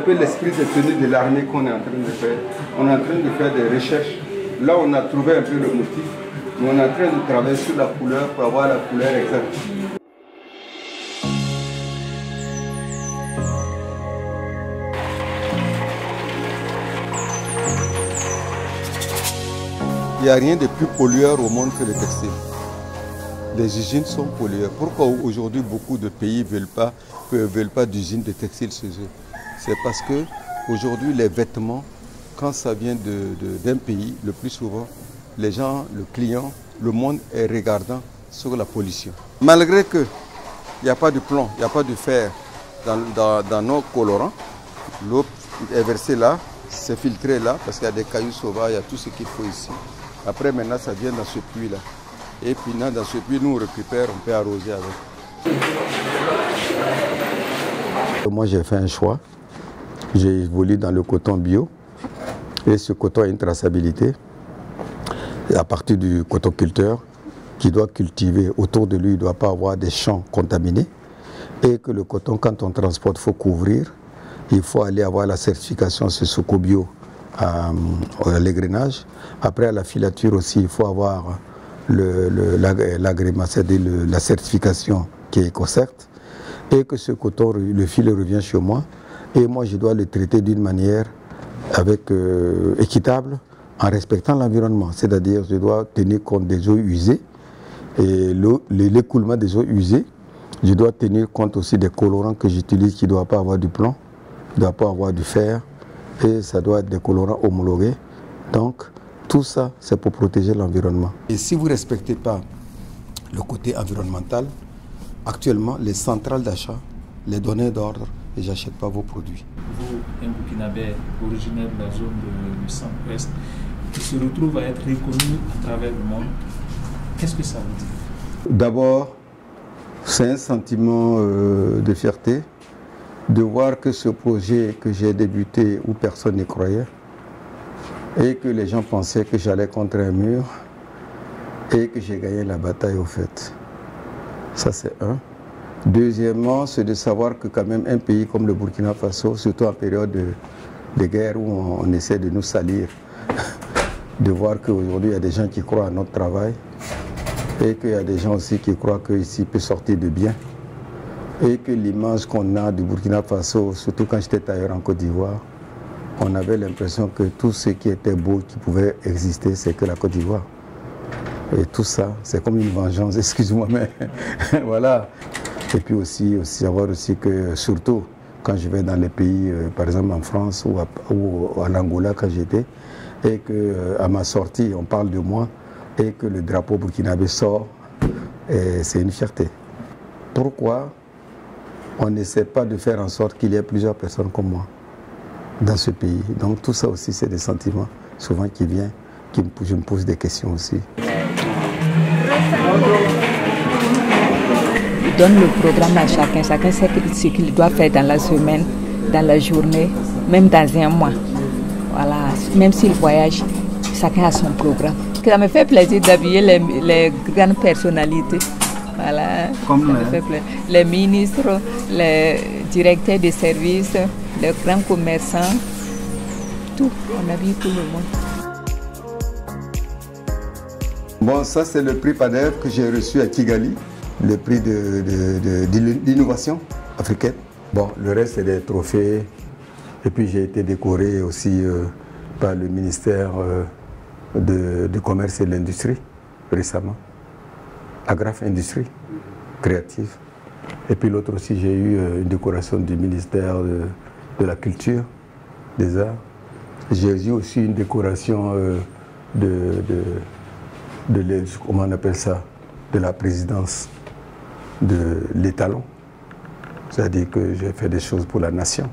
Un peu l'esprit de tenue de l'armée qu'on est en train de faire. On est en train de faire des recherches. Là, on a trouvé un peu le motif, mais on est en train de travailler sur la couleur pour avoir la couleur exacte. Il n'y a rien de plus pollueur au monde que le textile. Les usines sont pollueurs. Pourquoi aujourd'hui beaucoup de pays ne veulent pas d'usines de textile chez eux? C'est parce que aujourd'hui les vêtements, quand ça vient d'un pays, le plus souvent, les gens, le client, le monde est regardant sur la pollution. Malgré qu'il n'y a pas de plomb, il n'y a pas de fer dans nos colorants, l'eau est versée là, c'est filtré là, parce qu'il y a des cailloux sauvages, il y a tout ce qu'il faut ici. Après, maintenant, ça vient dans ce puits-là. Et puis, dans ce puits, nous, on récupère, on peut arroser avec. Moi, j'ai fait un choix. J'ai évolué dans le coton bio. Et ce coton a une traçabilité. Et à partir du cotoculteur, qui doit cultiver autour de lui, il ne doit pas avoir des champs contaminés. Et que le coton, quand on transporte, il faut couvrir. Il faut aller avoir la certification Sesoko Bio à l'égrenage. Après, à la filature aussi, il faut avoir l'agrément, c'est-à-dire la certification qui est EcoCert. Et que ce coton, le fil revient chez moi. Et moi, je dois le traiter d'une manière équitable, en respectant l'environnement. C'est-à-dire, je dois tenir compte des eaux usées et l'écoulement des eaux usées. Je dois tenir compte aussi des colorants que j'utilise qui ne doivent pas avoir du plomb, ne doivent pas avoir du fer. Et ça doit être des colorants homologués. Donc, tout ça, c'est pour protéger l'environnement. Et si vous ne respectez pas le côté environnemental, actuellement, les centrales d'achat, les donneurs d'ordre, et j'achète pas vos produits. Vous, un Burkinabé originaire de la zone du centre-ouest, qui se retrouve à être reconnu à travers le monde, qu'est-ce que ça vous dit? D'abord, c'est un sentiment de fierté de voir que ce projet que j'ai débuté où personne n'y croyait et que les gens pensaient que j'allais contre un mur et que j'ai gagné la bataille au fait. Ça c'est un. Deuxièmement, c'est de savoir que quand même un pays comme le Burkina Faso, surtout en période de guerre où on essaie de nous salir, de voir qu'aujourd'hui il y a des gens qui croient à notre travail et qu'il y a des gens aussi qui croient qu'ici peut sortir de bien. Et que l'image qu'on a du Burkina Faso, surtout quand j'étais ailleurs en Côte d'Ivoire, on avait l'impression que tout ce qui était beau, qui pouvait exister, c'est que la Côte d'Ivoire. Et tout ça, c'est comme une vengeance, excuse-moi, mais voilà. Et puis aussi savoir aussi que, surtout, quand je vais dans les pays, par exemple en France ou à l'Angola quand j'étais, et qu'à ma sortie, on parle de moi, et que le drapeau burkinabé sort, c'est une fierté. Pourquoi on n'essaie pas de faire en sorte qu'il y ait plusieurs personnes comme moi dans ce pays? Donc tout ça aussi, c'est des sentiments souvent qui viennent, je me pose des questions aussi. Il donne le programme à chacun sait ce qu'il doit faire dans la semaine, dans la journée, même dans un mois. Voilà, même s'il voyage, chacun a son programme. Ça me fait plaisir d'habiller les grandes personnalités. Voilà, comme les ministres, les directeurs de services, les grands commerçants, tout, on habille tout le monde. Bon, ça c'est le prix PADEV que j'ai reçu à Kigali, le prix d'innovation africaine. Bon, le reste c'est des trophées. Et puis j'ai été décoré aussi par le ministère du Commerce et de l'Industrie récemment. Agraf Industrie créative. Et puis l'autre aussi, j'ai eu une décoration du ministère de la Culture, des Arts. J'ai eu aussi une décoration comment on appelle ça, de la présidence de l'étalon. C'est-à-dire que j'ai fait des choses pour la nation.